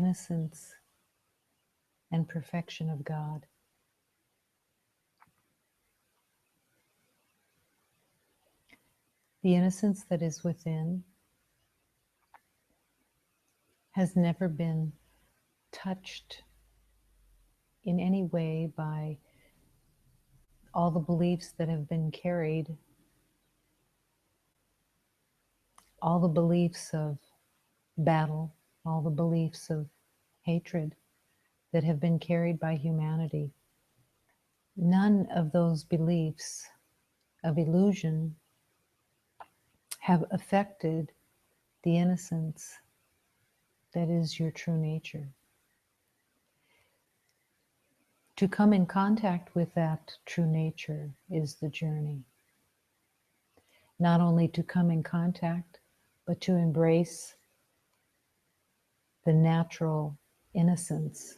innocence and perfection of God. The innocence that is within has never been touched in any way by all the beliefs that have been carried, all the beliefs of battle, all the beliefs of hatred that have been carried by humanity. None of those beliefs of illusion have affected the innocence that is your true nature. To come in contact with that true nature is the journey. Not only to come in contact, but to embrace the natural innocence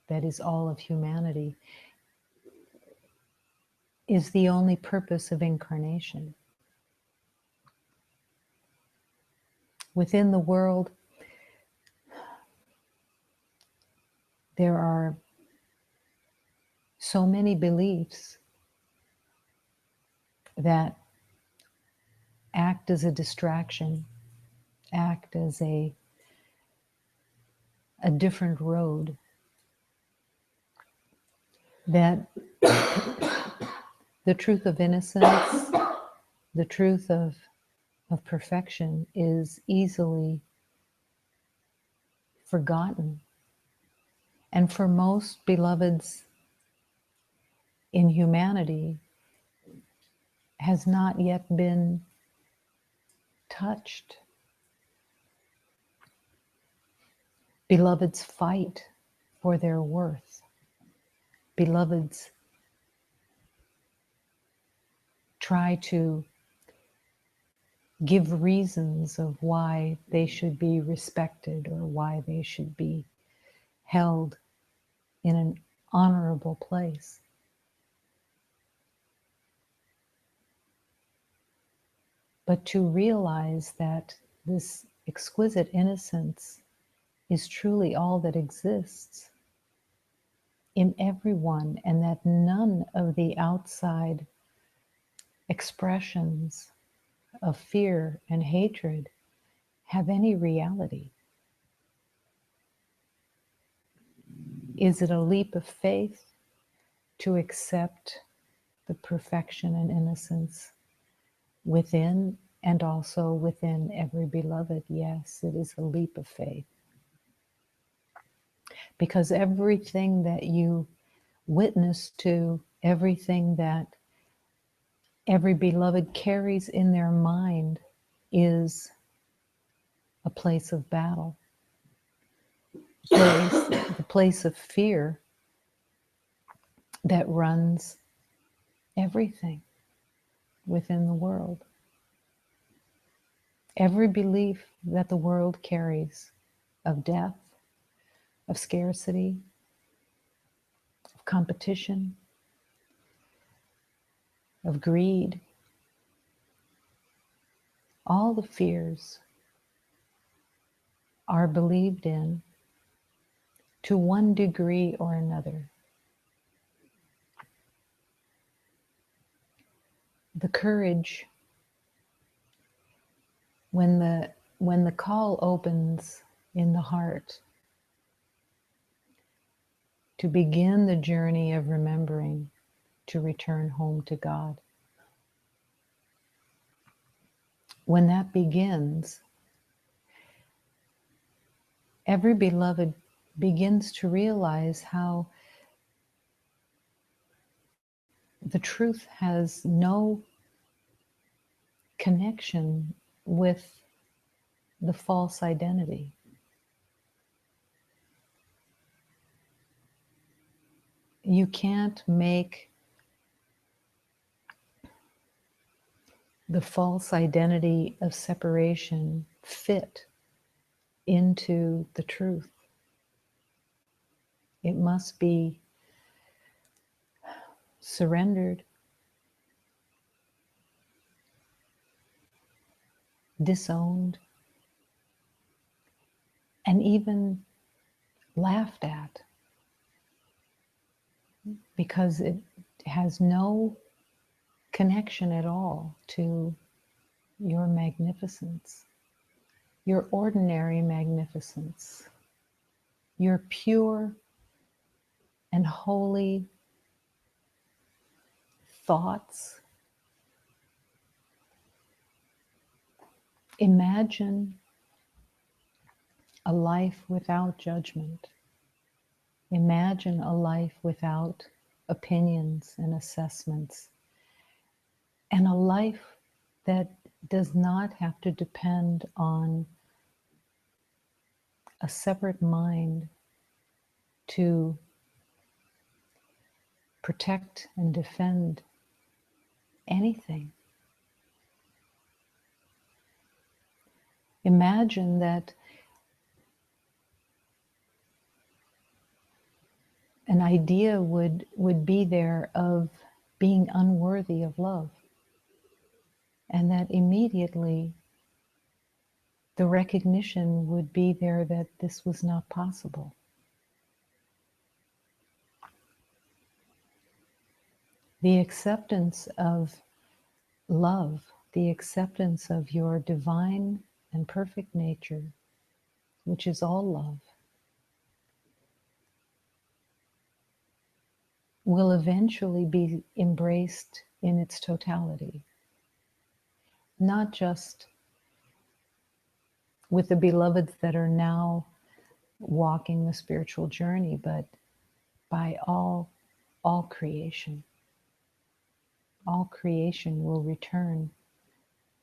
that is all of humanity is the only purpose of incarnation. Within the world, there are so many beliefs that act as a distraction, act as a different road, that the truth of innocence, the truth of perfection is easily forgotten. And for most beloveds in humanity, has not yet been touched. Beloveds fight for their worth. Beloveds try to give reasons of why they should be respected or why they should be held in an honorable place. But to realize that this exquisite innocence is truly all that exists in everyone, and that none of the outside expressions of fear and hatred have any reality. Is it a leap of faith to accept the perfection and innocence within and also within every beloved? Yes, it is a leap of faith. Because everything that you witness to, everything that every beloved carries in their mind is a place of battle, the place of fear that runs everything within the world. Every belief that the world carries of death, of scarcity, of competition, of greed, all the fears are believed in to one degree or another. The courage, when the call opens in the heart to begin the journey of remembering to return home to God, when that begins, every beloved begins to realize how the truth has no connection with the false identity. You can't make the false identity of separation fit into the truth. It must be surrendered, disowned, and even laughed at, because it has no connection at all to your magnificence, your ordinary magnificence, your pure and holy thoughts. Imagine a life without judgment. Imagine a life without opinions and assessments, and a life that does not have to depend on a separate mind to protect and defend anything. Imagine that an idea would be there of being unworthy of love, and that immediately the recognition would be there that this was not possible. The acceptance of love, the acceptance of your divine and perfect nature, which is all love, will eventually be embraced in its totality, not just with the beloveds that are now walking the spiritual journey, but by all creation. All creation will return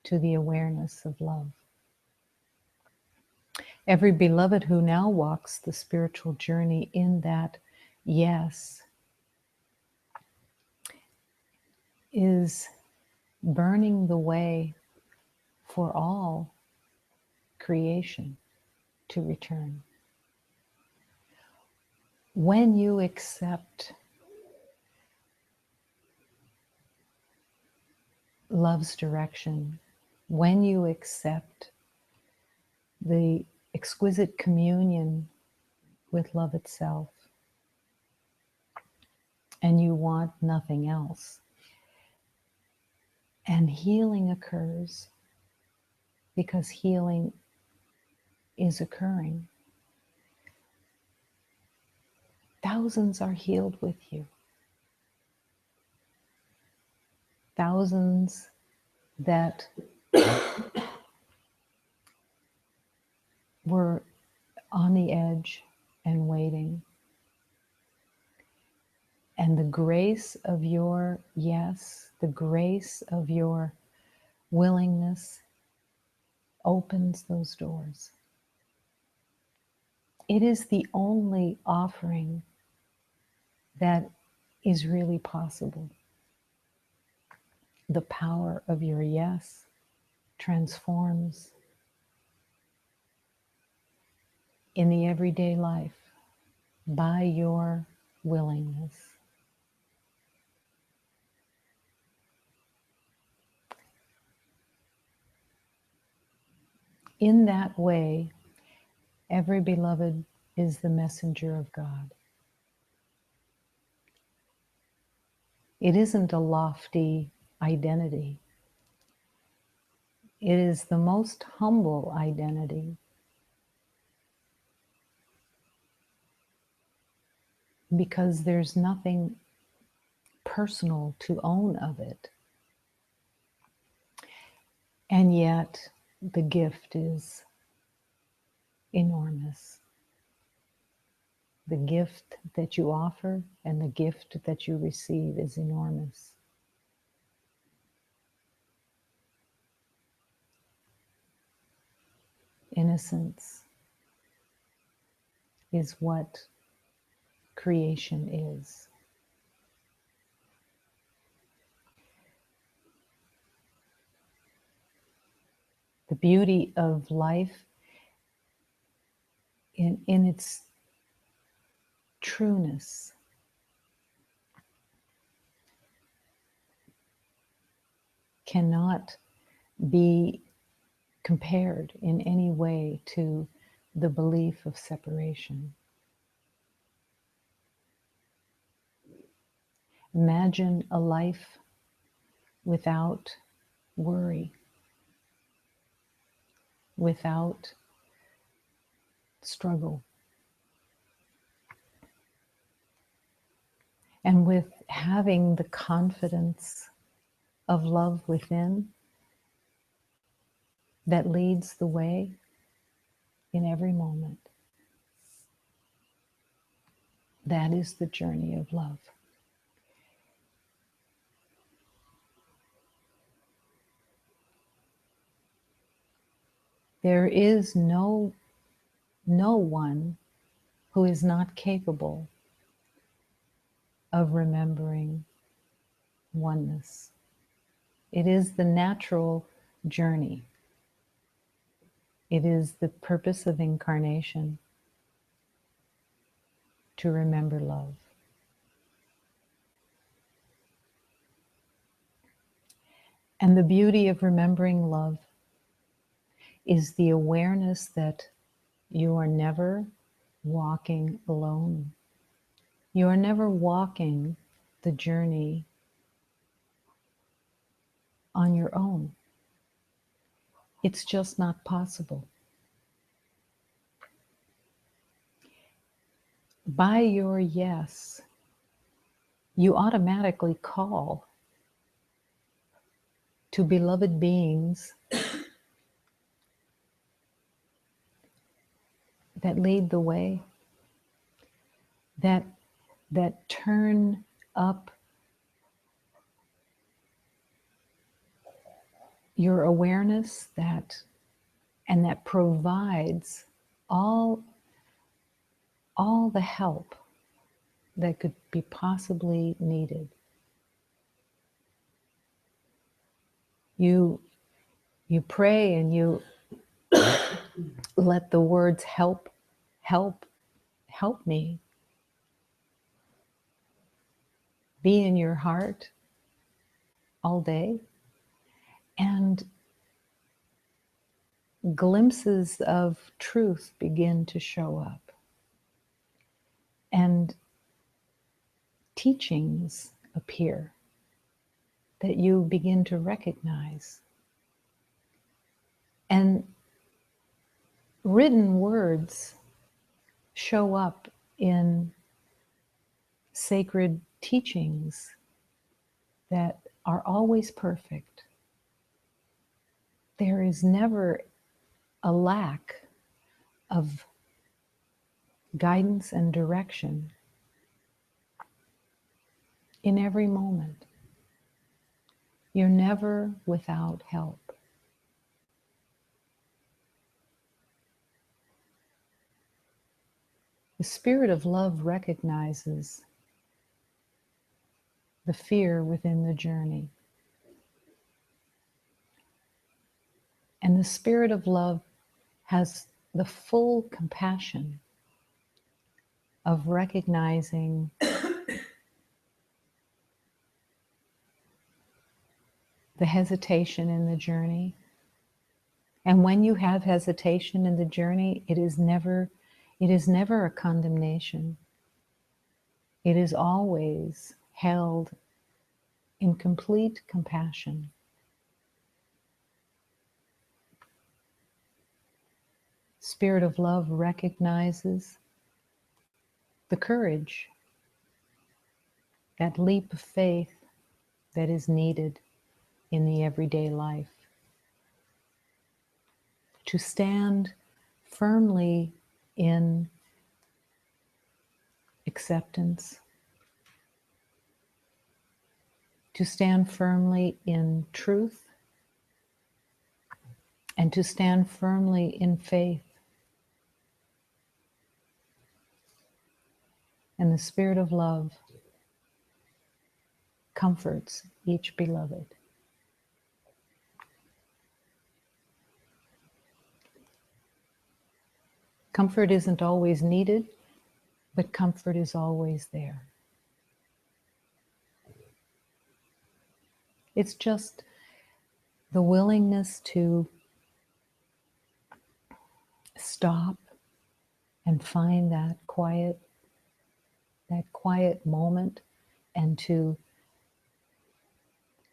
to the awareness of love. Every beloved who now walks the spiritual journey in that yes is burning the way for all creation to return. When you accept love's direction, when you accept the exquisite communion with love itself, and you want nothing else, and healing occurs, because healing is occurring. Thousands are healed with you. Thousands that were on the edge and waiting. And the grace of your yes, the grace of your willingness opens those doors. It is the only offering that is really possible. The power of your yes transforms in the everyday life by your willingness. In that way, every beloved is the messenger of God. It isn't a lofty identity. It is the most humble identity, because there's nothing personal to own of it. And yet the gift is enormous. The gift that you offer and the gift that you receive is enormous. Innocence is what creation is. The beauty of life in its trueness cannot be compared in any way to the belief of separation. Imagine a life without worry, without struggle, and with having the confidence of love within that leads the way in every moment. That is the journey of love. There is no one who is not capable of remembering oneness. It is the natural journey. It is the purpose of incarnation to remember love. And the beauty of remembering love is the awareness that you are never walking alone. You are never walking the journey on your own. It's just not possible. By your yes, you automatically call to beloved beings that lead the way, that turn up your awareness, that provides all the help that could be possibly needed. You pray and you let the words help me be in your heart all day, and glimpses of truth begin to show up, and teachings appear that you begin to recognize, and written words show up in sacred teachings that are always perfect. There is never a lack of guidance and direction in every moment. You're never without help. The spirit of love recognizes the fear within the journey. And the spirit of love has the full compassion of recognizing the hesitation in the journey. And when you have hesitation in the journey, it is never a condemnation. It is always held in complete compassion. Spirit of love recognizes the courage, that leap of faith that is needed in the everyday life. To stand firmly in acceptance, to stand firmly in truth, and to stand firmly in faith. And the spirit of love comforts each beloved. Comfort isn't always needed, but comfort is always there. It's just the willingness to stop and find that quiet moment, and to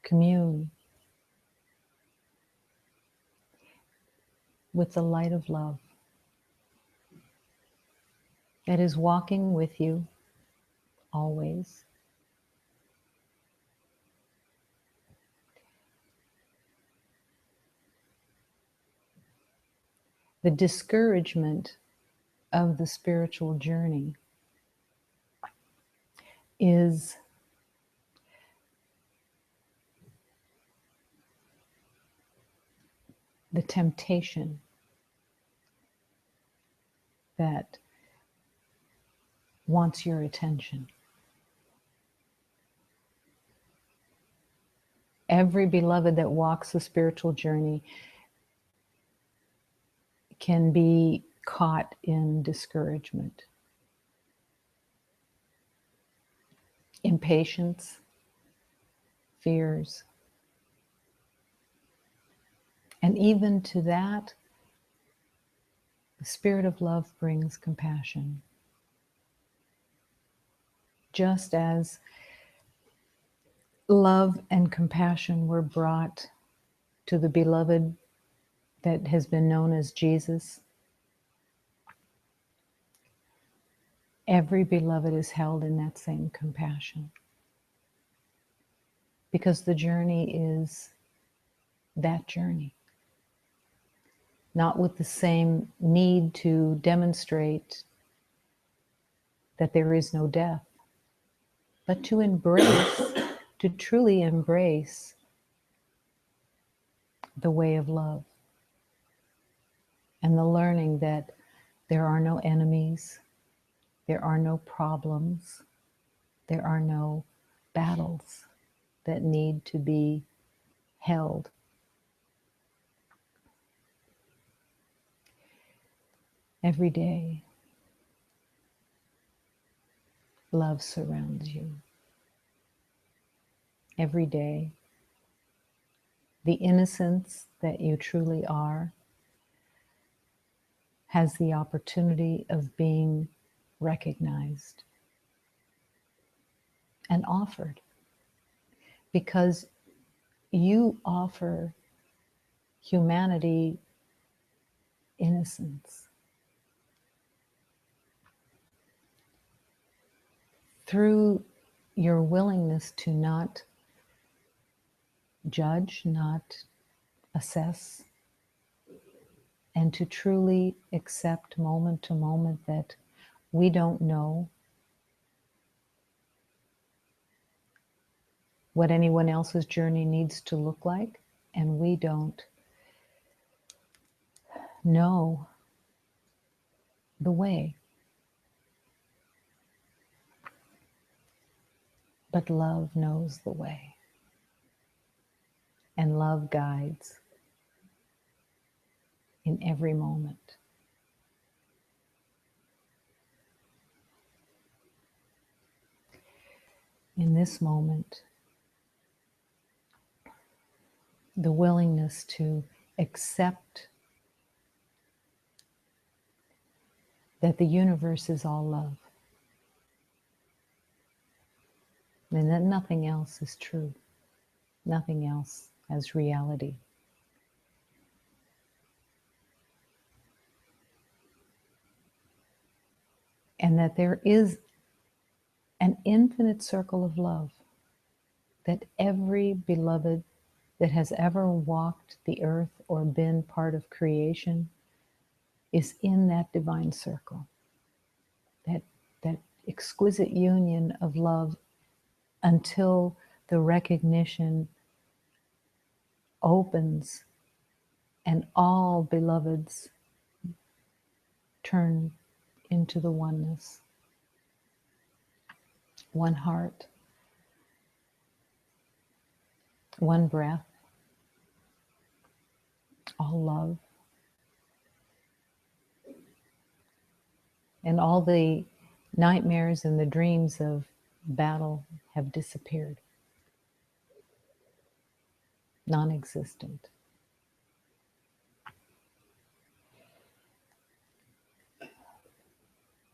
commune with the light of love that is walking with you always. The discouragement of the spiritual journey is the temptation that wants your attention. Every beloved that walks the spiritual journey can be caught in discouragement, impatience, fears. And even to that, the Spirit of love brings compassion. Just as love and compassion were brought to the beloved that has been known as Jesus, every beloved is held in that same compassion. Because the journey is that journey. Not with the same need to demonstrate that there is no death, but to embrace, to truly embrace the way of love. And the learning that there are no enemies, there are no problems, there are no battles that need to be held. Every day, love surrounds you. Every day, the innocence that you truly are has the opportunity of being recognized and offered, because you offer humanity innocence. Through your willingness to not judge, not assess, and to truly accept moment to moment that we don't know what anyone else's journey needs to look like, and we don't know the way. But love knows the way, and love guides in every moment. In this moment, the willingness to accept that the universe is all love, and that nothing else is true, nothing else has reality. And that there is an infinite circle of love, that every beloved that has ever walked the earth or been part of creation is in that divine circle, that exquisite union of love, until the recognition opens and all beloveds turn into the oneness. One heart, one breath, all love. And all the nightmares and the dreams of battle have disappeared. Non-existent.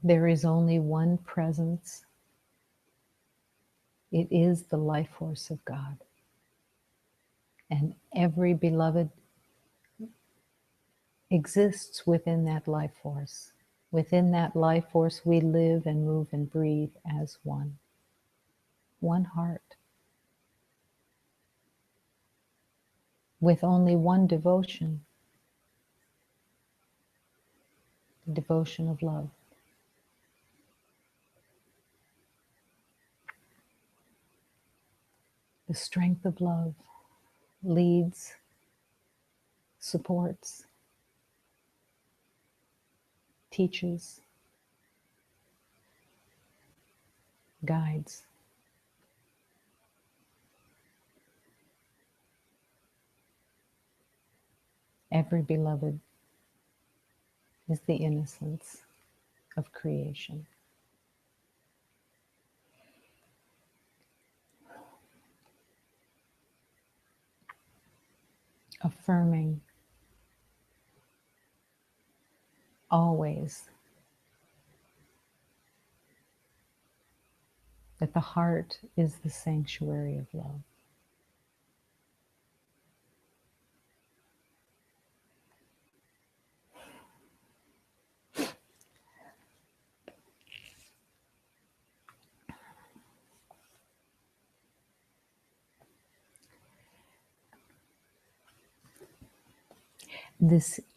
There is only one presence. It is the life force of God. And every beloved exists within that life force. Within that life force, we live and move and breathe as one. One heart. With only one devotion. The devotion of love. The strength of love leads, supports, teaches, guides. Every beloved is the innocence of creation. Affirming always that the heart is the sanctuary of love.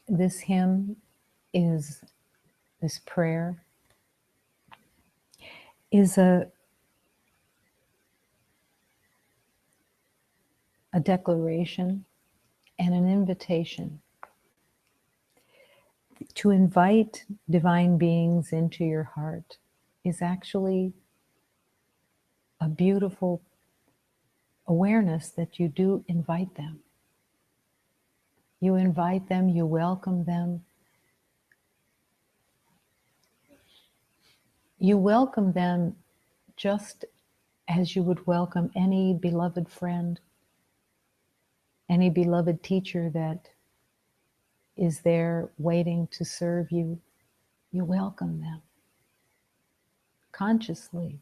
This hymn is, this prayer is a declaration and an invitation to invite divine beings into your heart is actually a beautiful awareness that you do invite them. You invite them, you welcome them. You welcome them just as you would welcome any beloved friend, any beloved teacher that is there waiting to serve you. You welcome them consciously.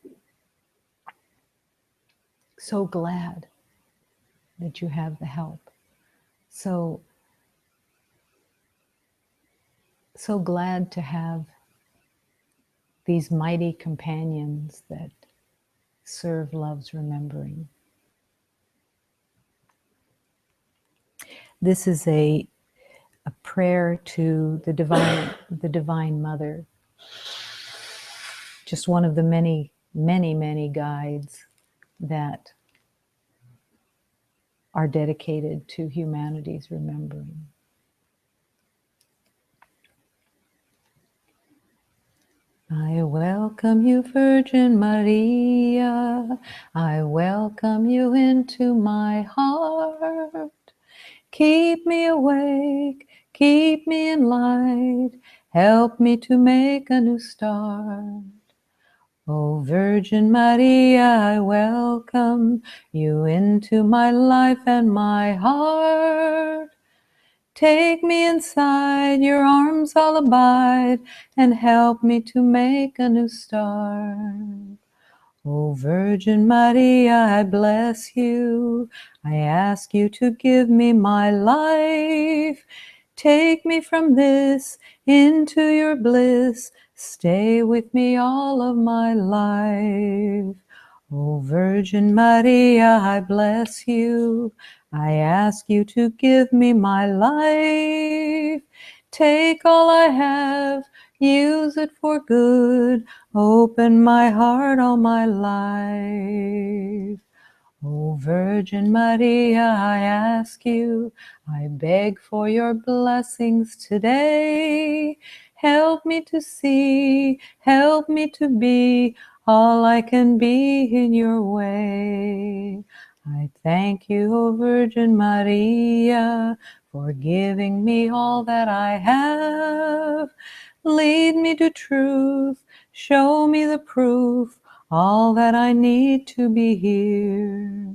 So glad that you have the help. So glad to have these mighty companions that serve love's remembering. This is a prayer to the divine Mother. Just one of the many, many, many guides that are dedicated to humanity's remembering. I welcome you, Virgin Maria. I welcome you into my heart. Keep me awake, keep me in light. Help me to make a new start. O Virgin Maria, I welcome you into my life and my heart. Take me inside, your arms I'll abide, and help me to make a new start. O Virgin Maria, I bless you. I ask you to give me my life. Take me from this into your bliss. Stay with me all of my life. O Virgin Maria, I bless you. I ask you to give me my life. Take all I have, use it for good. Open my heart all my life. O Virgin Maria, I ask you, I beg for your blessings today. Help me to see, help me to be all I can be in your way. I thank you, O Virgin Maria, for giving me all that I have. Lead me to truth, show me the proof, all that I need to be here.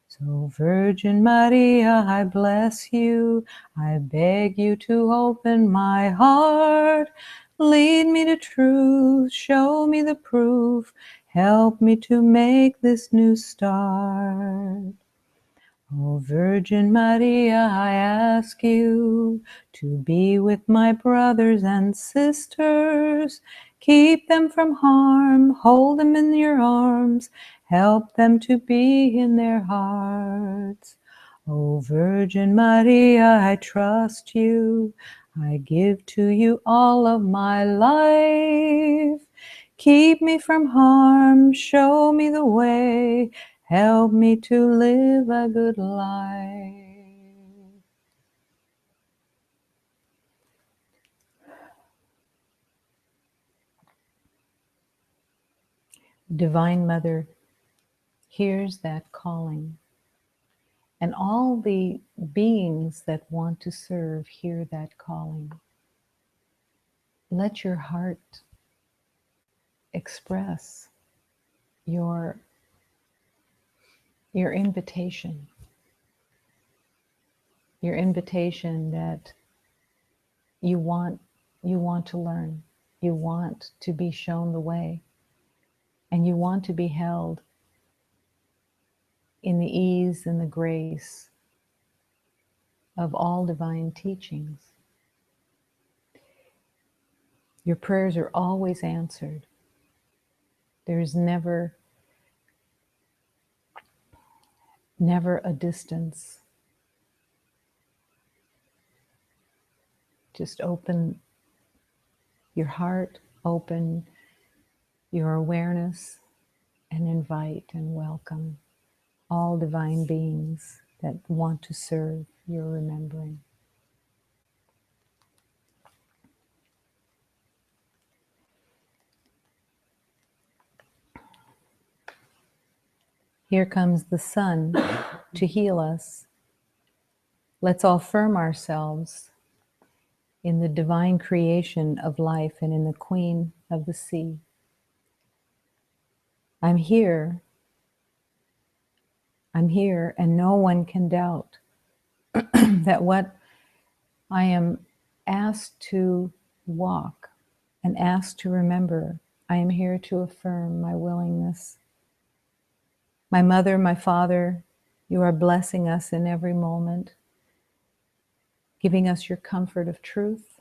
So Virgin Maria, I bless you. I beg you to open my heart. Lead me to truth, show me the proof, help me to make this new start. O Virgin Maria, I ask you to be with my brothers and sisters. Keep them from harm, hold them in your arms, help them to be in their hearts. O Virgin Maria, I trust you. I give to you all of my life. Keep me from harm, show me the way, help me to live a good life. Divine Mother hears that calling, and all the beings that want to serve hear that calling. Let your heart express your invitation that you want to learn, you want to be shown the way, and you want to be held in the ease and the grace of all divine teachings. Your prayers are always answered. There's never a distance. Just open your heart, open your awareness, and invite and welcome all divine beings that want to serve your remembering. Here comes the sun to heal us. Let's all firm ourselves in the divine creation of life and in the Queen of the Sea. I'm here, and no one can doubt that what I am asked to walk and asked to remember, I am here to affirm my willingness. My mother, my father, you are blessing us in every moment, giving us your comfort of truth.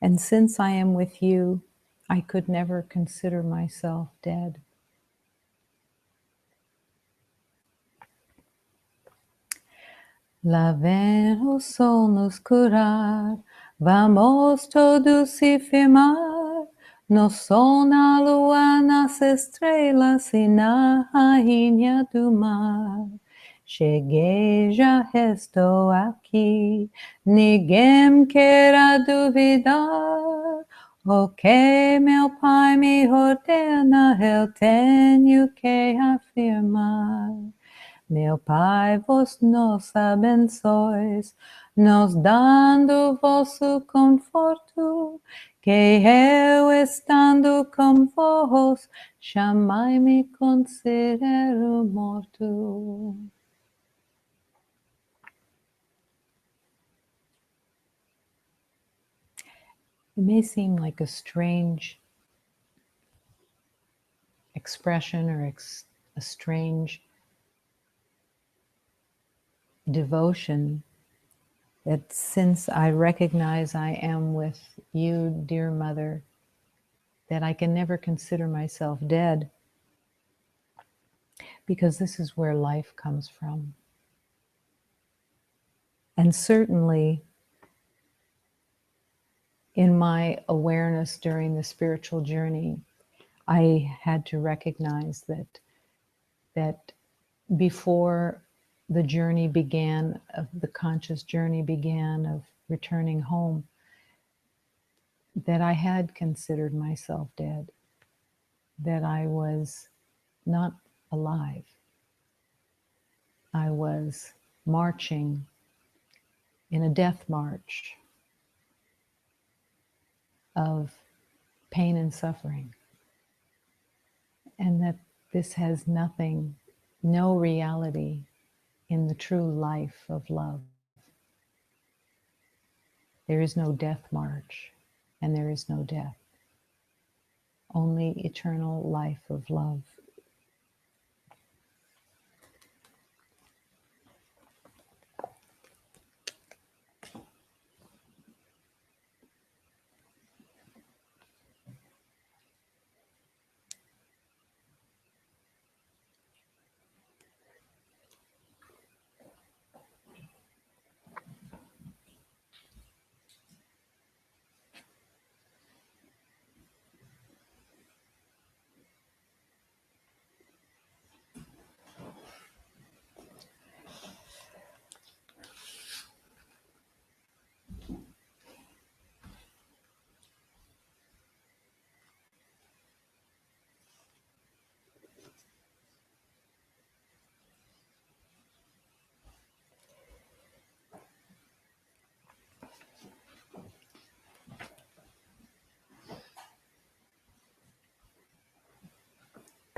And since I am with you, I could never consider myself dead. La ven o sol nos curar, vamos todos se firmar, no sol na lua, nas estrelas e na rainha do mar. Cheguei, já estou aqui, ninguém queira duvidar. O que meu Pai me ordena, eu tenho que afirmar. Meu Pai, vos nos abençoes, nos dando vosso conforto, que eu estando com vos, jamais me considero morto. It may seem like a strange expression or a strange devotion that since I recognize I am with you, dear Mother, that I can never consider myself dead, because this is where life comes from. And certainly in my awareness during the spiritual journey, I had to recognize that before the journey began, of the conscious journey began of returning home, that I had considered myself dead, that I was not alive. I was marching in a death march of pain and suffering, and that this has nothing, no reality in the true life of love. There is no death march. and there is no death, only eternal life of love.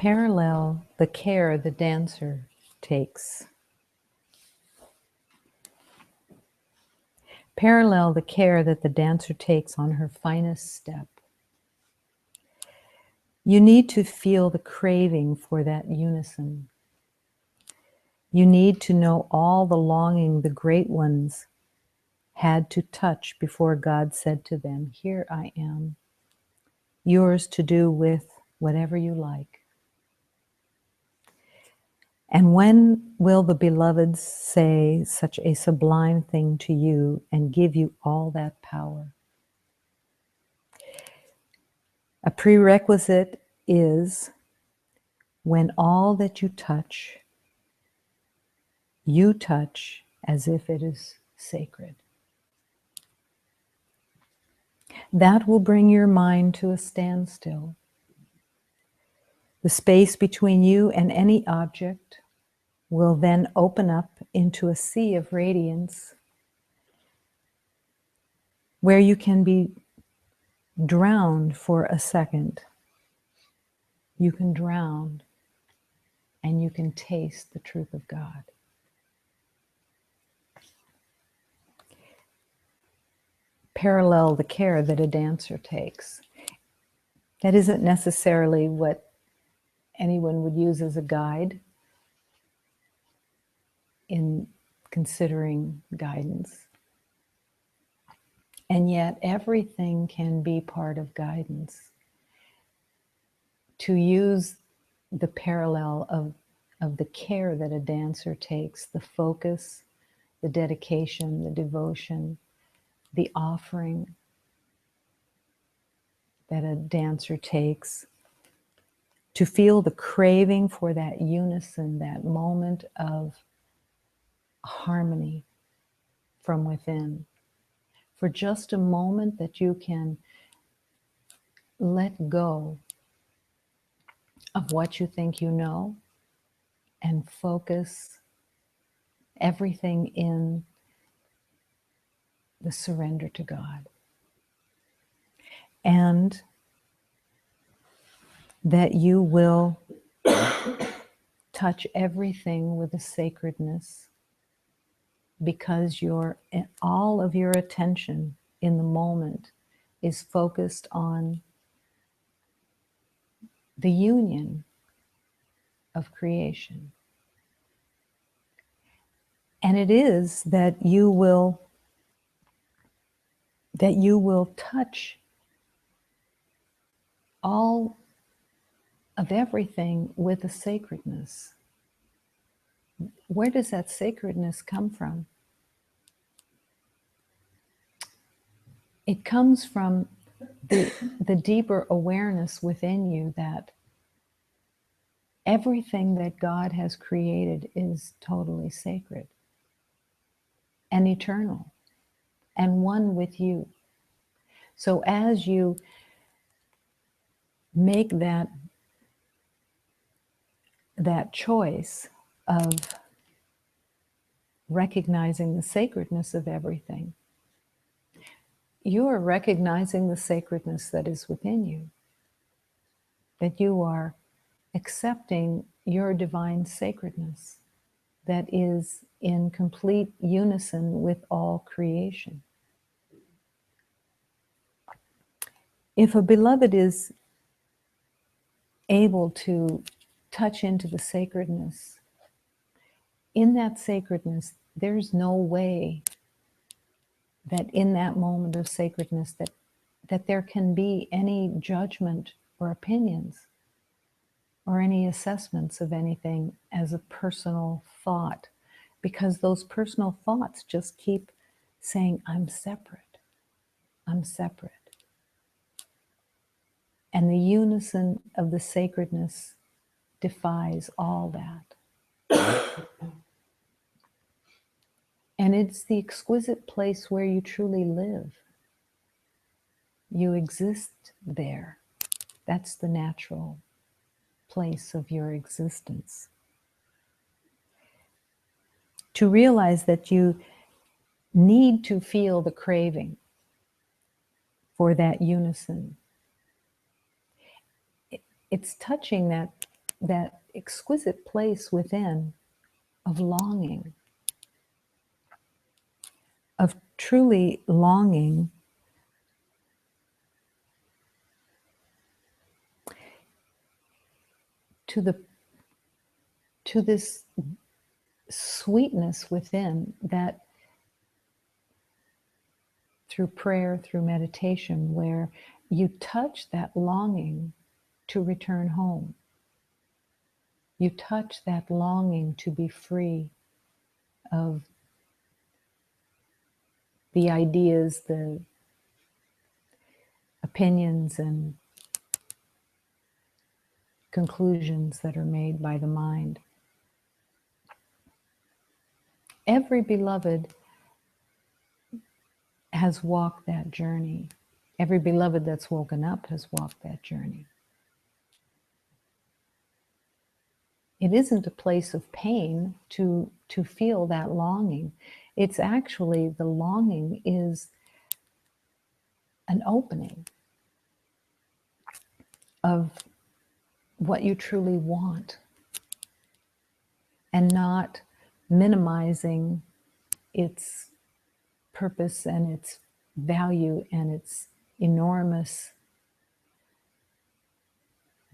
Parallel the care the dancer takes. Parallel the care that the dancer takes on her finest step. You need to feel the craving for that unison. You need to know all the longing the great ones had to touch before God said to them, "Here I am, yours to do with whatever you like." And when will the beloveds say such a sublime thing to you and give you all that power? A prerequisite is when all that you touch as if it is sacred. That will bring your mind to a standstill. The space between you and any object will then open up into a sea of radiance where you can be drowned for a second. You can drown and you can taste the truth of God. Parallel the care that a dancer takes. That isn't necessarily what anyone would use as a guide in considering guidance. And yet everything can be part of guidance. To use the parallel of the care that a dancer takes, the focus, the dedication, the devotion, the offering that a dancer takes, to feel the craving for that unison, that moment of harmony from within. For just a moment that you can let go of what you think you know and focus everything in the surrender to God. And that you will touch everything with a sacredness because all of your attention in the moment is focused on the union of creation. And it is that you will touch all of everything with a sacredness. Where does that sacredness come from? It comes from the deeper awareness within you that everything that God has created is totally sacred and eternal and one with you. So as you make that choice of recognizing the sacredness of everything, you are recognizing the sacredness that is within you, that you are accepting your divine sacredness that is in complete unison with all creation. If a beloved is able to touch into the sacredness, in that sacredness, there's no way that in that moment of sacredness that there can be any judgment or opinions or any assessments of anything as a personal thought, because those personal thoughts just keep saying, I'm separate, I'm separate. And the unison of the sacredness defies all that. And it's the exquisite place where you truly live. You exist there. That's the natural place of your existence. To realize that you need to feel the craving for that unison. It's touching that exquisite place within of longing, of truly longing to this sweetness within that, through prayer, through meditation, where you touch that longing to return home. You touch that longing to be free of the ideas, the opinions and conclusions that are made by the mind. Every beloved has walked that journey. Every beloved that's woken up has walked that journey. It isn't a place of pain to feel that longing. It's actually, the longing is an opening of what you truly want, and not minimizing its purpose and its value and its enormous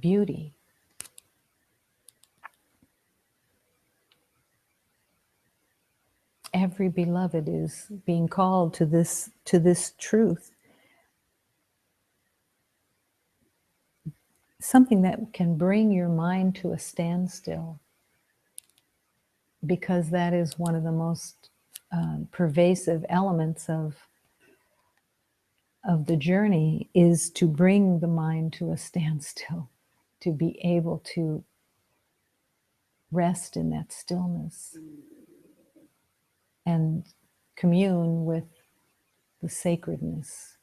beauty. Every beloved is being called to this truth. Something that can bring your mind to a standstill, because that is one of the most pervasive elements of the journey, is to bring the mind to a standstill, to be able to rest in that stillness and commune with the sacredness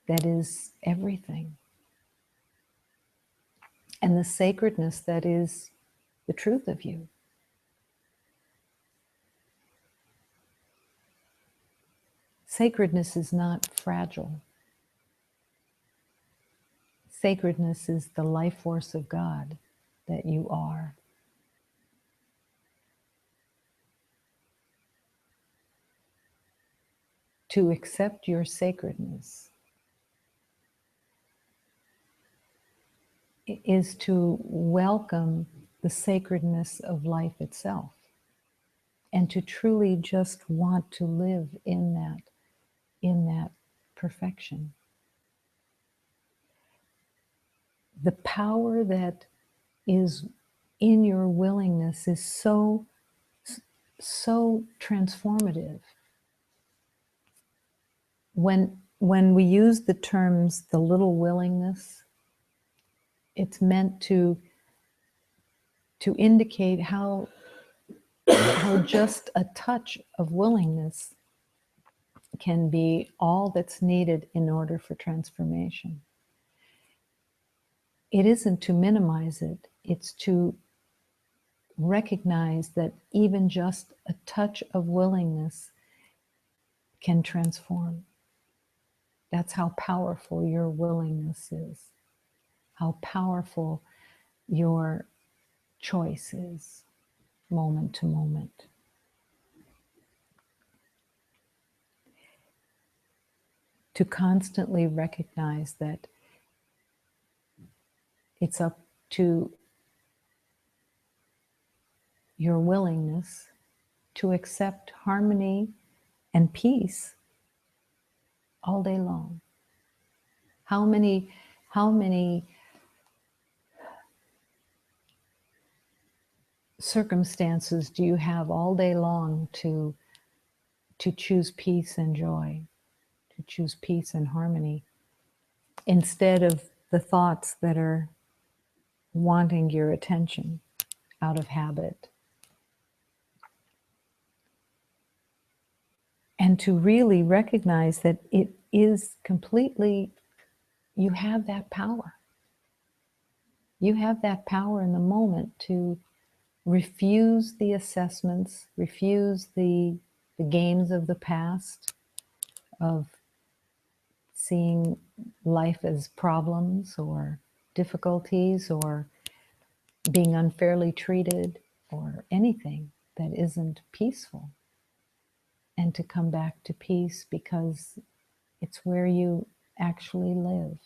that is everything, and the sacredness that is the truth of you. Sacredness is not fragile. Sacredness is the life force of God that you are. To accept your sacredness is to welcome the sacredness of life itself, and to truly just want to live in that perfection. The power that is in your willingness is so transformative. When we use the terms the little willingness, it's meant to indicate how just a touch of willingness can be all that's needed in order for transformation. It isn't to minimize it, it's to recognize that even just a touch of willingness can transform. That's how powerful your willingness is, how powerful your choice is, moment to moment. to constantly recognize that it's up to your willingness to accept harmony and peace all day long. How many circumstances do you have all day long to choose peace and joy, to choose peace and harmony, instead of the thoughts that are wanting your attention out of habit? And to really recognize that it is completely, you have that power. You have that power in the moment to refuse the assessments, refuse the games of the past, of seeing life as problems or difficulties or being unfairly treated or anything that isn't peaceful, and to come back to peace because it's where you actually live.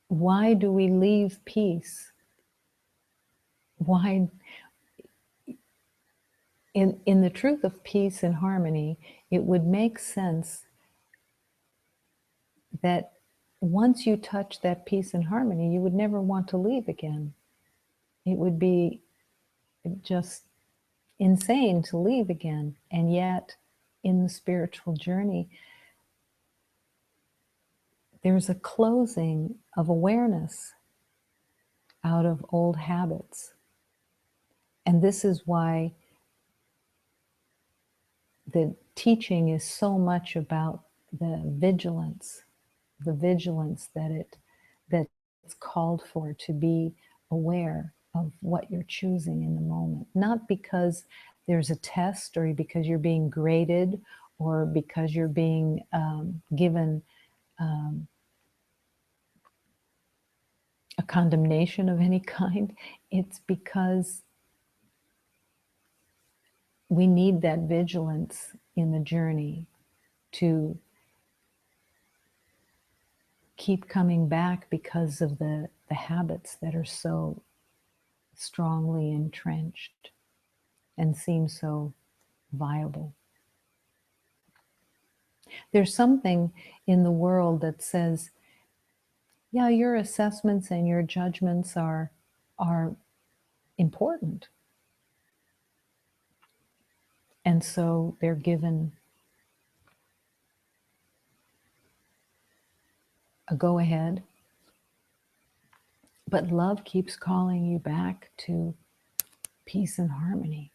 Why do we leave peace? Why? In the truth of peace and harmony, it would make sense that once you touch that peace and harmony, you would never want to leave again. It would be just insane to leave again. And yet, in the spiritual journey, there's a closing of awareness out of old habits. And this is why the teaching is so much about the vigilance that's called for, to be aware of what you're choosing in the moment. Not because there's a test or because you're being graded or because you're being given a condemnation of any kind. It's because we need that vigilance in the journey to keep coming back because of the habits that are so strongly entrenched and seem so viable. There's something in the world that says, yeah, your assessments and your judgments are important. And so they're given a go ahead. But love keeps calling you back to peace and harmony.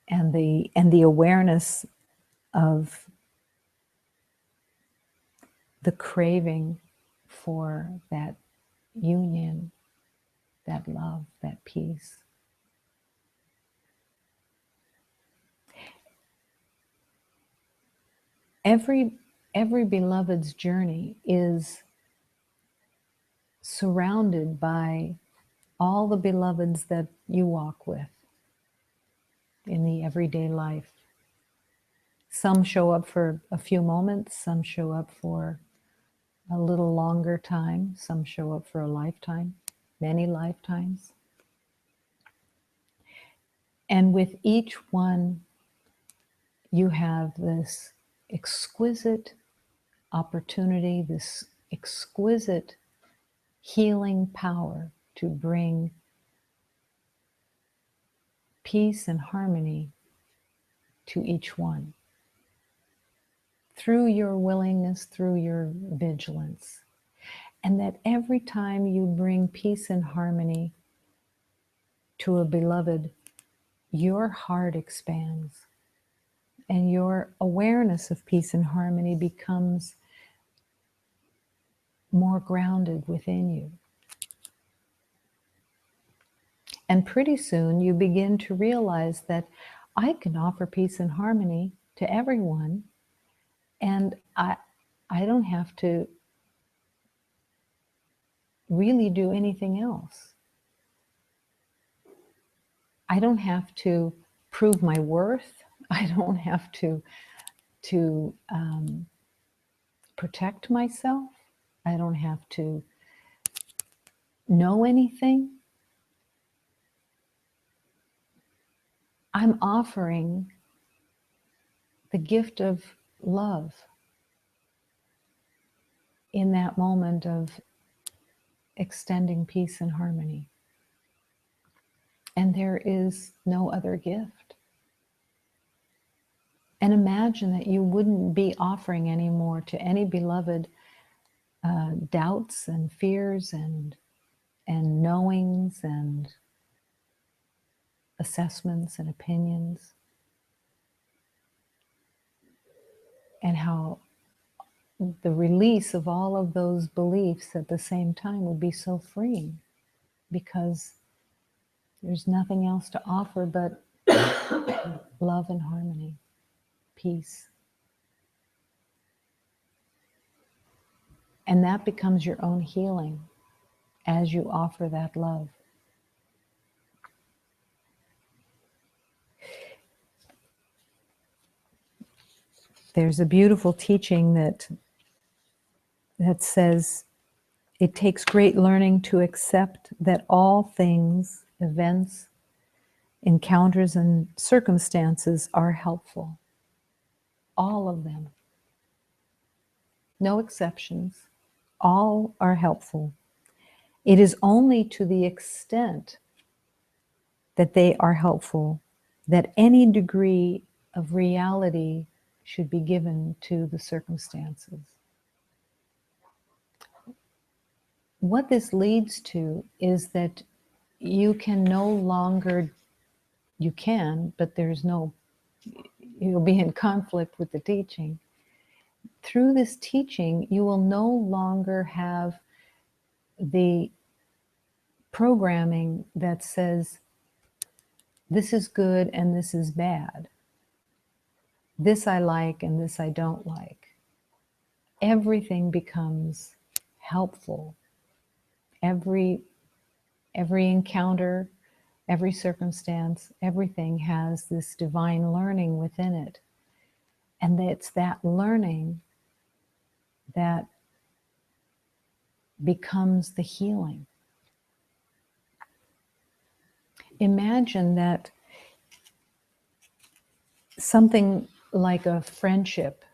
And the awareness of the craving for that union, that love, that peace. Every beloved's journey is surrounded by all the beloveds that you walk with in the everyday life. Some show up for a few moments, some show up for a little longer time, some show up for a lifetime, many lifetimes. And with each one, you have this exquisite opportunity, this exquisite healing power to bring peace and harmony to each one through your willingness, through your vigilance. And that every time you bring peace and harmony to a beloved, your heart expands and your awareness of peace and harmony becomes more grounded within you. And pretty soon you begin to realize that I can offer peace and harmony to everyone, and I don't have to really do anything else. I don't have to prove my worth. I don't have to protect myself. I don't have to know anything. I'm offering the gift of love in that moment of extending peace and harmony. And there is no other gift. And imagine that you wouldn't be offering anymore to any beloved doubts and fears and knowings and assessments and opinions, and how the release of all of those beliefs at the same time would be so freeing, because there's nothing else to offer but love and harmony, peace. And that becomes your own healing as you offer that love. There's a beautiful teaching that says, it takes great learning to accept that all things, events, encounters, and circumstances are helpful. All of them. No exceptions. All are helpful. It is only to the extent that they are helpful that any degree of reality should be given to the circumstances. What this leads to is that you can no longer, you can, but there's no, you'll be in conflict with the teaching. Through this teaching, you will no longer have the programming that says, this is good and this is bad. This I like and this I don't like. Everything becomes helpful. Every encounter, every circumstance, everything has this divine learning within it. And it's that learning that becomes the healing. Imagine that something like a friendship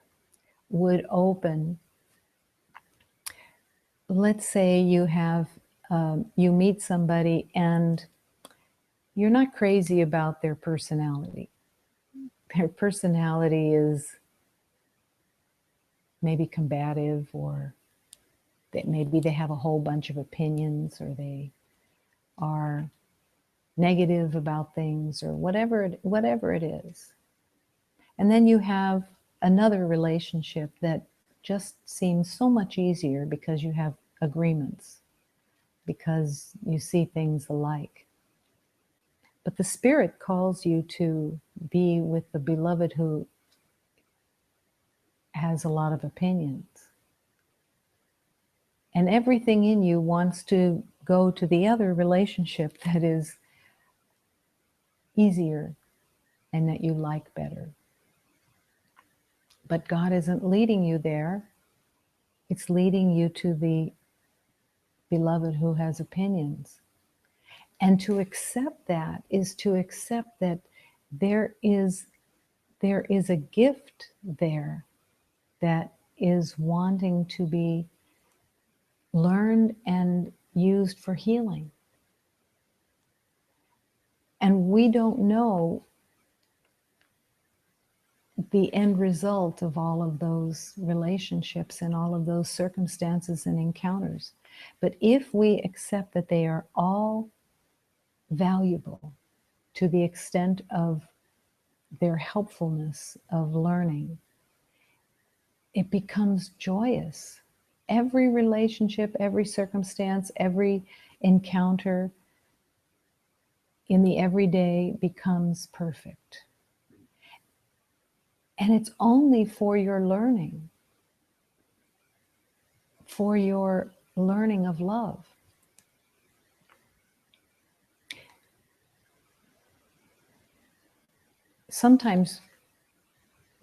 would open. Let's say you have, you meet somebody and you're not crazy about their personality. Their personality is maybe combative, or that maybe they have a whole bunch of opinions, or they are negative about things, or whatever it is. And then you have another relationship that just seems so much easier because you have agreements, because you see things alike. But the Spirit calls you to be with the beloved who has a lot of opinions. And everything in you wants to go to the other relationship that is easier and that you like better. But God isn't leading you there. It's leading you to the beloved who has opinions. And to accept that is to accept that there is a gift there that is wanting to be learned and used for healing. And we don't know the end result of all of those relationships and all of those circumstances and encounters. But if we accept that they are all valuable to the extent of their helpfulness of learning, it becomes joyous. Every relationship, every circumstance, every encounter in the everyday becomes perfect. And it's only for your learning of love. sometimes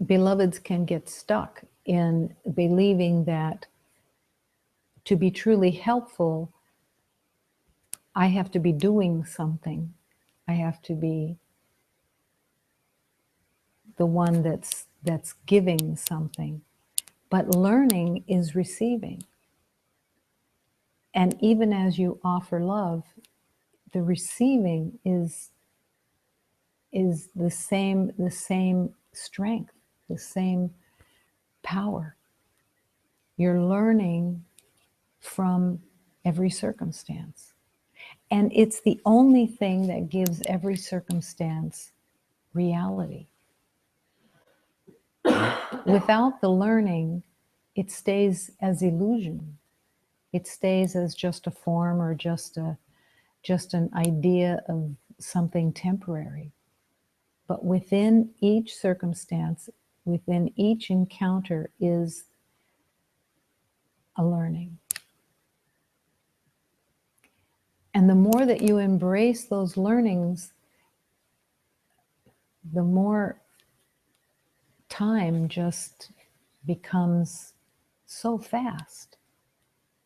beloveds can get stuck in believing that to be truly helpful, I have to be doing something. I have to be the one that's giving something. But learning is receiving. And even as you offer love, the receiving is the same strength, the same power. You're learning from every circumstance. And it's the only thing that gives every circumstance reality. Without the learning, it stays as illusion. It stays as just a form or just an idea of something temporary. But within each circumstance, within each encounter is a learning. And the more that you embrace those learnings, the more time just becomes so fast,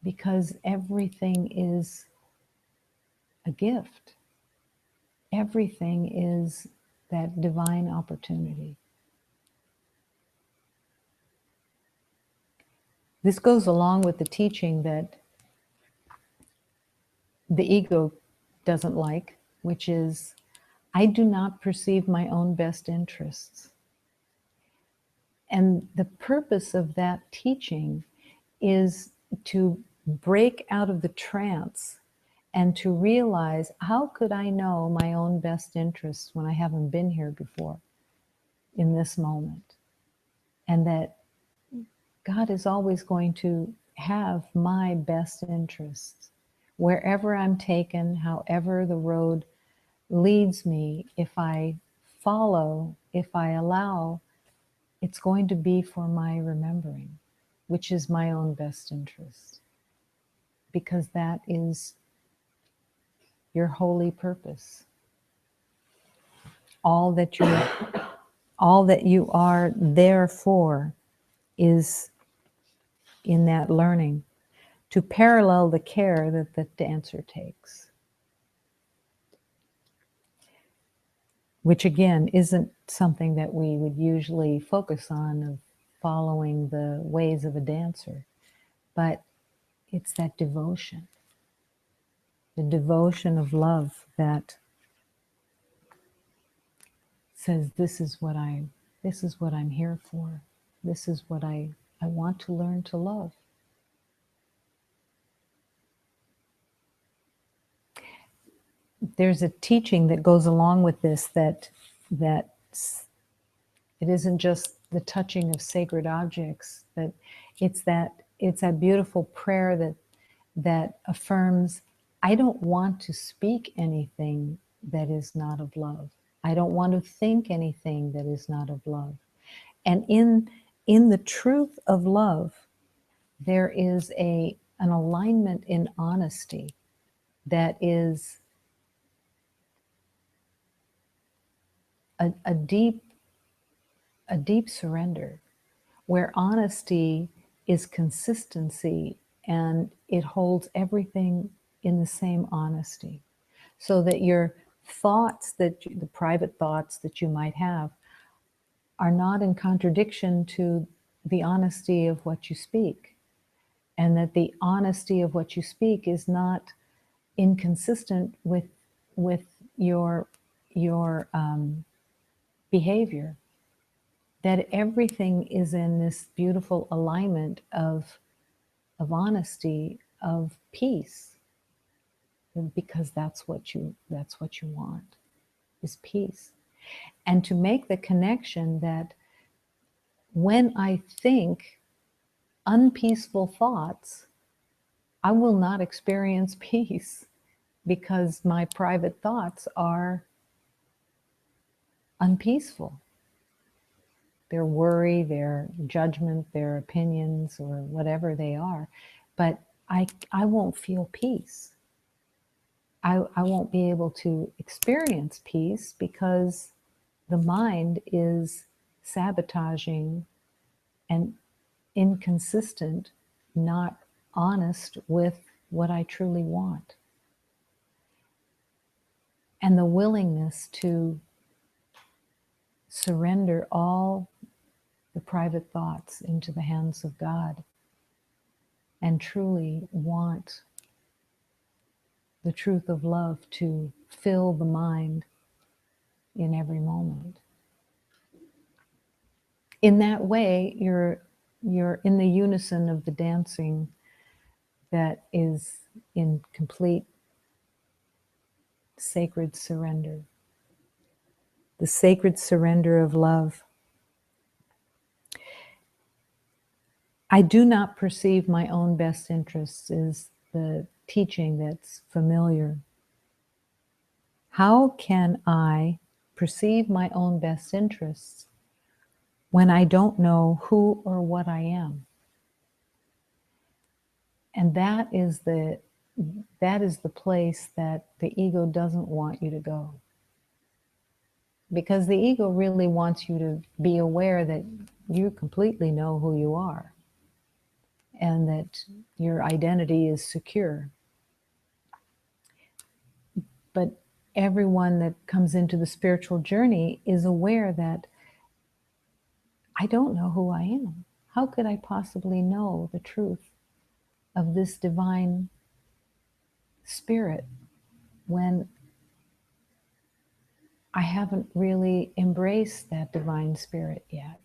because everything is a gift. Everything is that divine opportunity. This goes along with the teaching that the ego doesn't like, which is, I do not perceive my own best interests. And the purpose of that teaching is to break out of the trance and to realize, how could I know my own best interests when I haven't been here before in this moment? And that God is always going to have my best interests. Wherever I'm taken, however the road leads me, if I follow, if I allow, it's going to be for my remembering, which is my own best interest. Because that is your holy purpose. All that you are there for is in that learning, to parallel the care that the dancer takes. Which again isn't something that we would usually focus on, of following the ways of a dancer, but it's that devotion, the devotion of love that says, this is what I'm here for. This is what I want to learn to love. There's a teaching that goes along with this, that it isn't just the touching of sacred objects, but it's that beautiful prayer that affirms, I don't want to speak anything that is not of love. I don't want to think anything that is not of love. And in the truth of love, there is an alignment in honesty that is a deep surrender, where honesty is consistency, and it holds everything in the same honesty. So that your thoughts, the private thoughts that you might have, are not in contradiction to the honesty of what you speak. And that the honesty of what you speak is not inconsistent with your behavior. That everything is in this beautiful alignment of honesty, of peace, because that's what you want, is peace. And to make the connection that when I think unpeaceful thoughts, I will not experience peace, because my private thoughts are unpeaceful. Their worry, their judgment, their opinions, or whatever they are. But I won't feel peace. I won't be able to experience peace, because the mind is sabotaging and inconsistent, not honest with what I truly want. And the willingness to surrender all the private thoughts into the hands of God and truly want the truth of love to fill the mind in every moment. In that way, you're in the unison of the dancing that is in complete sacred surrender. The sacred surrender of love. I do not perceive my own best interests is the teaching that's familiar. How can I perceive my own best interests when I don't know who or what I am? And that is the place that the ego doesn't want you to go. Because the ego really wants you to be aware that you completely know who you are and that your identity is secure. But everyone that comes into the spiritual journey is aware that I don't know who I am. How could I possibly know the truth of this divine spirit when I haven't really embraced that divine spirit yet?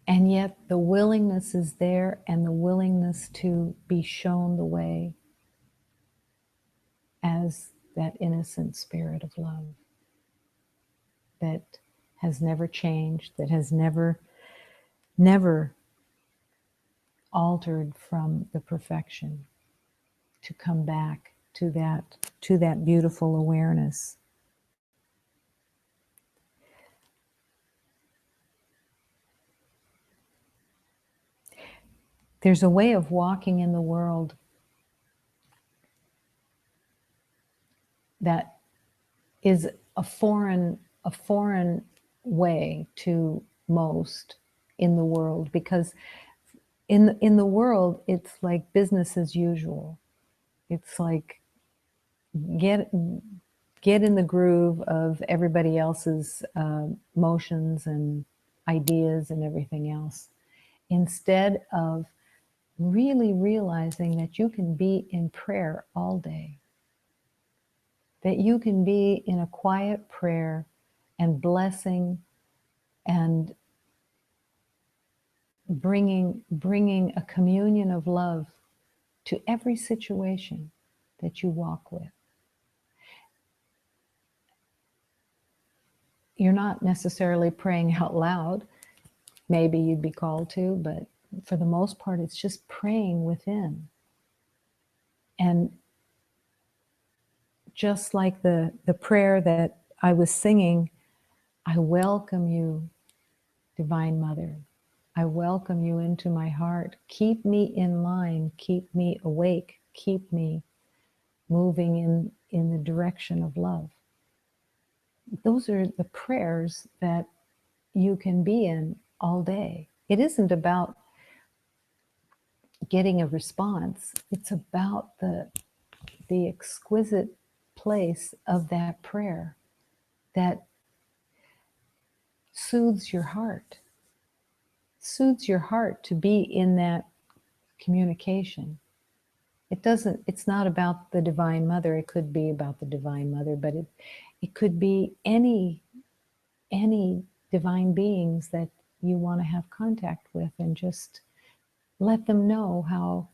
And yet the willingness is there, and the willingness to be shown the way as that innocent spirit of love that has never changed, that has never altered from the perfection, to come back to that beautiful awareness. There's a way of walking in the world that is a foreign way to most in the world, because in the world it's like business as usual. It's like get in the groove of everybody else's motions and ideas and everything else, instead of really realizing that you can be in prayer all day, that you can be in a quiet prayer and blessing and bringing a communion of love to every situation that you walk with. You're not necessarily praying out loud. Maybe you'd be called to, but for the most part, it's just praying within. And just like the prayer that I was singing, I welcome you, Divine Mother. I welcome you into my heart. Keep me in line, keep me awake, keep me moving in the direction of love. Those are the prayers that you can be in all day. It isn't about getting a response. It's about the exquisite place of that prayer that soothes your heart to be in that communication. It's not about the Divine Mother. It could be about the Divine Mother, but it could be any divine beings that you want to have contact with, and just let them know how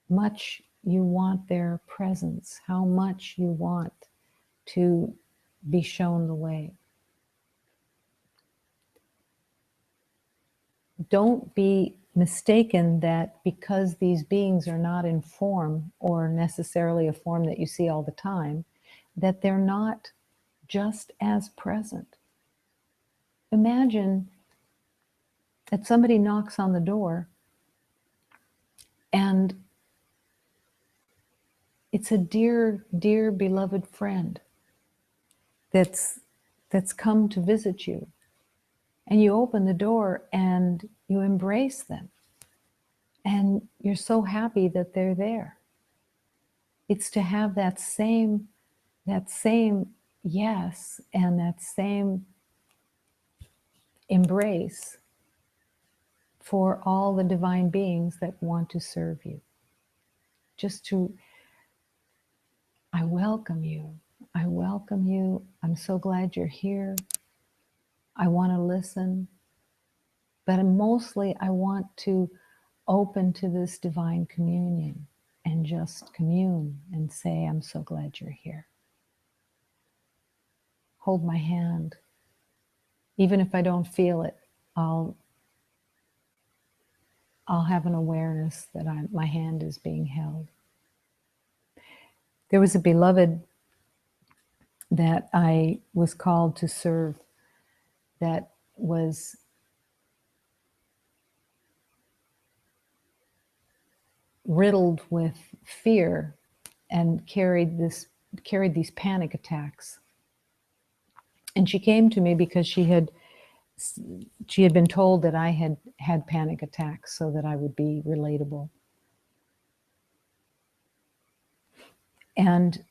much you want their presence, how much you want to be shown the way. Don't be mistaken that because these beings are not in form, or necessarily a form that you see all the time, that they're not just as present. Imagine that somebody knocks on the door and it's a dear, dear beloved friend. that's come to visit you. And you open the door and you embrace them. And you're so happy that they're there. It's to have that same yes and that same embrace for all the divine beings that want to serve you. Just to, I welcome you. I welcome you. I'm so glad you're here. I want to listen. But mostly I want to open to this divine communion and just commune and say, I'm so glad you're here. Hold my hand. Even if I don't feel it, I'll have an awareness that my hand is being held. There was a beloved that I was called to serve that was riddled with fear and carried these panic attacks. And she came to me because she had been told that I had had panic attacks so that I would be relatable. And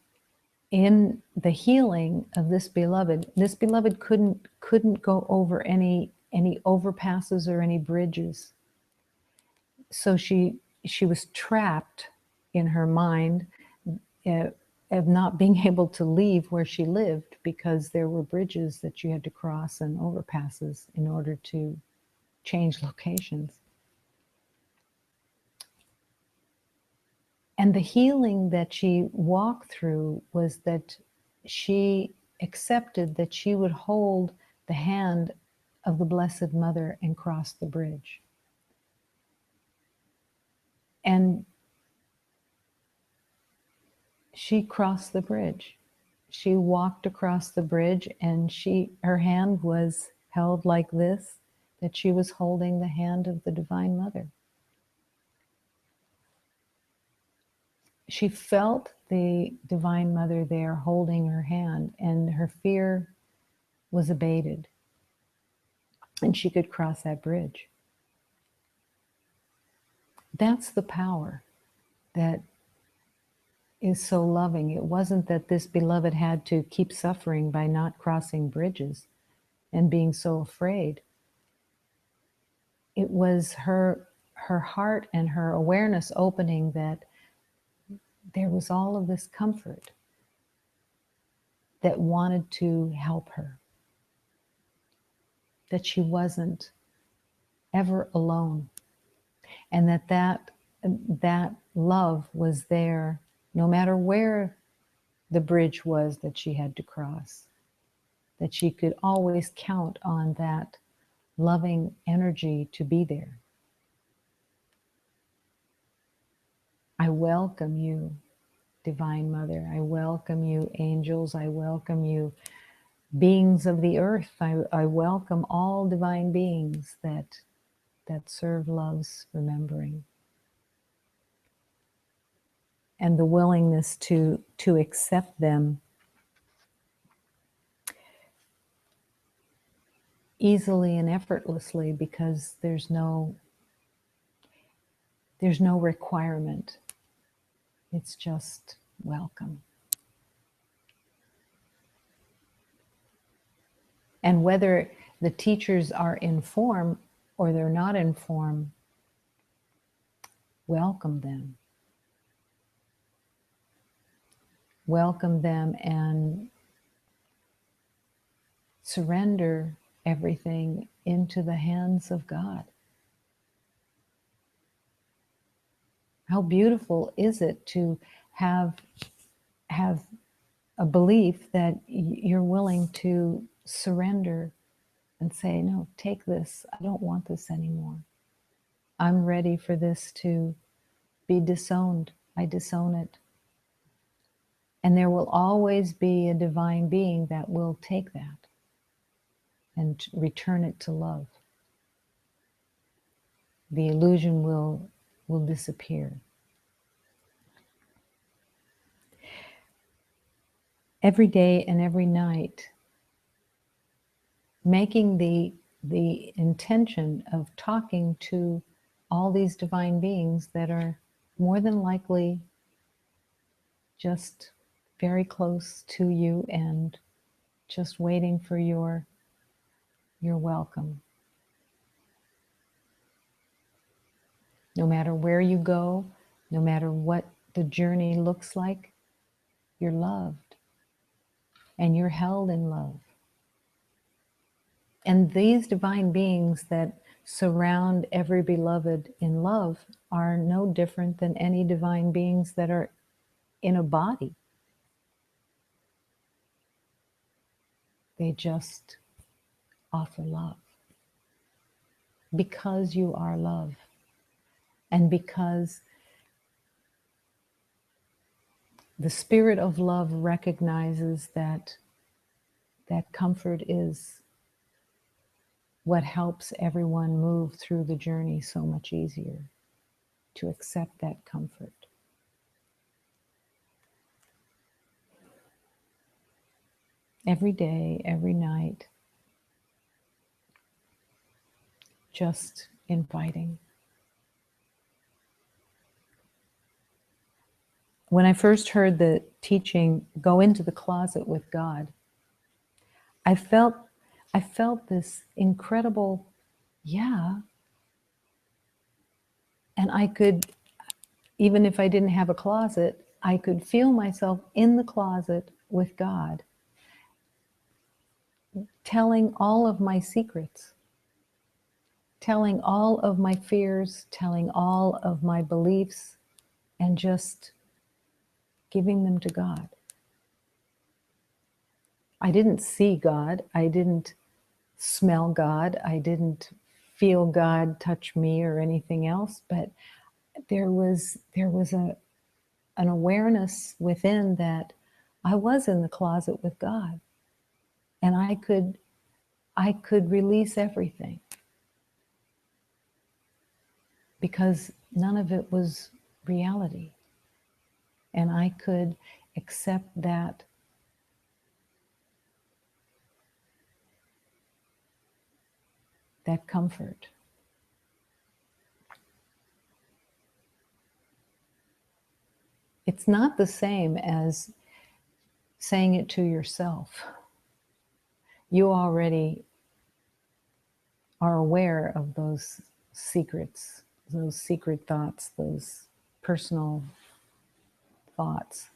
in the healing of this beloved couldn't go over any overpasses or any bridges. So she was trapped in her mind of not being able to leave where she lived because there were bridges that you had to cross and overpasses in order to change locations. And the healing that she walked through was that she accepted that she would hold the hand of the Blessed Mother and cross the bridge. And she crossed the bridge. She walked across the bridge and her hand was held like this, that she was holding the hand of the Divine Mother. She felt the Divine Mother there holding her hand, and her fear was abated, and she could cross that bridge. That's the power that is so loving. It wasn't that this beloved had to keep suffering by not crossing bridges and being so afraid. It was her heart and her awareness opening that there was all of this comfort that wanted to help her, that she wasn't ever alone, and that love was there no matter where the bridge was that she had to cross, that she could always count on that loving energy to be there. I welcome you, Divine Mother. I welcome you, angels. I welcome you, beings of the earth. I welcome all divine beings that serve love's remembering. And the willingness to accept them easily and effortlessly, because there's no requirement. It's just welcome. And whether the teachers are in form or they're not in form, welcome them. Welcome them and surrender everything into the hands of God. How beautiful is it to have a belief that you're willing to surrender and say, no, take this. I don't want this anymore. I'm ready for this to be disowned. I disown it. And there will always be a divine being that will take that and return it to love. The illusion will disappear. every day and every night, making the intention of talking to all these divine beings that are more than likely just very close to you and just waiting for your welcome. No matter where you go, no matter what the journey looks like, you're loved and you're held in love. And these divine beings that surround every beloved in love are no different than any divine beings that are in a body. They just offer love because you are love, and because the spirit of love recognizes that comfort is what helps everyone move through the journey so much easier, to accept that comfort. Every day, every night, just inviting. When I first heard the teaching, go into the closet with God, I felt this incredible, yeah. And I could, even if I didn't have a closet, I could feel myself in the closet with God, telling all of my secrets, telling all of my fears, telling all of my beliefs, and just giving them to God. I didn't see God. I didn't smell God. I didn't feel God touch me or anything else, but there was an awareness within that I was in the closet with God, and I could release everything because none of it was reality, and I could accept that comfort. It's not the same as saying it to yourself. You already are aware of those secrets, those secret thoughts, those personal thoughts.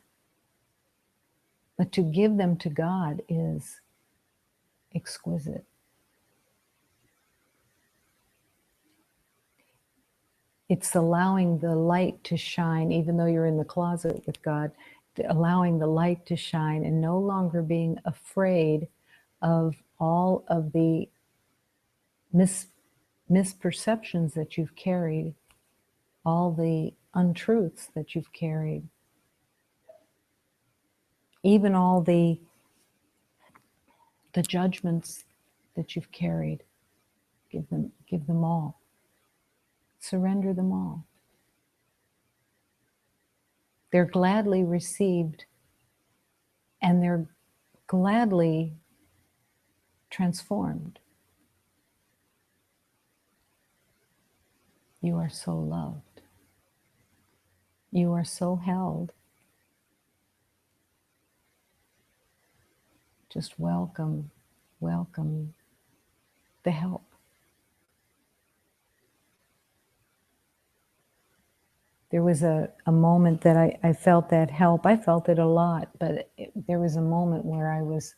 But to give them to God is exquisite. It's allowing the light to shine, even though you're in the closet with God, allowing the light to shine and no longer being afraid of all of the misperceptions that you've carried, all the untruths that you've carried, even all the judgments that you've carried. Give them all. Surrender them all. They're gladly received, and they're gladly transformed. You are so loved. You are so held. Just welcome the help. There was a moment that I felt that help. I felt it a lot, but there was a moment where I was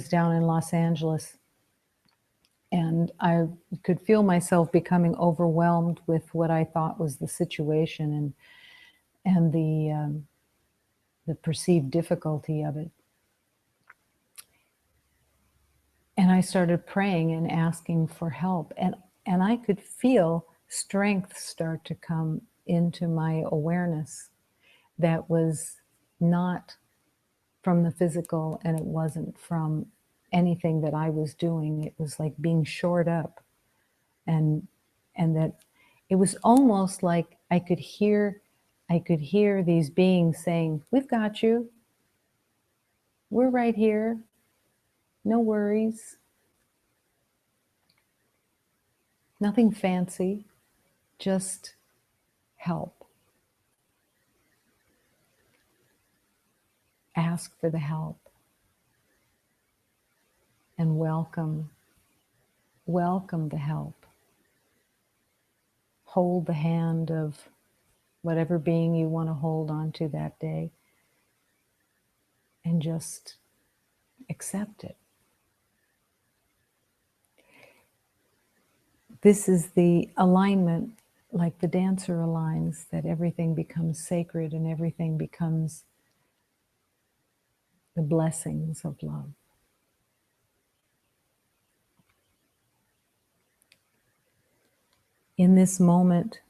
down in Los Angeles, and I could feel myself becoming overwhelmed with what I thought was the situation and the perceived difficulty of it. And I started praying and asking for help, and I could feel strength start to come into my awareness that was not from the physical, and it wasn't from anything that I was doing. It was like being shored up, and that it was almost like I could hear these beings saying, "We've got you. We're right here. No worries. Nothing fancy, just help. Ask for the help and welcome the help. Hold the hand of whatever being you want to hold on to that day and just accept it. This is the alignment, like the dancer aligns, that everything becomes sacred and everything becomes the blessings of love. In this moment,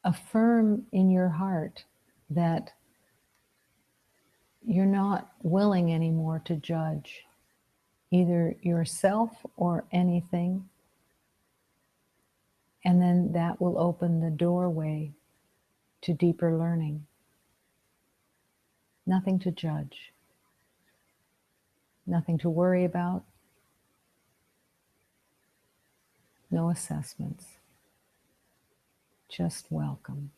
affirm in your heart that you're not willing anymore to judge either yourself or anything. And then that will open the doorway to deeper learning. Nothing to judge, nothing to worry about, no assessments, just welcome.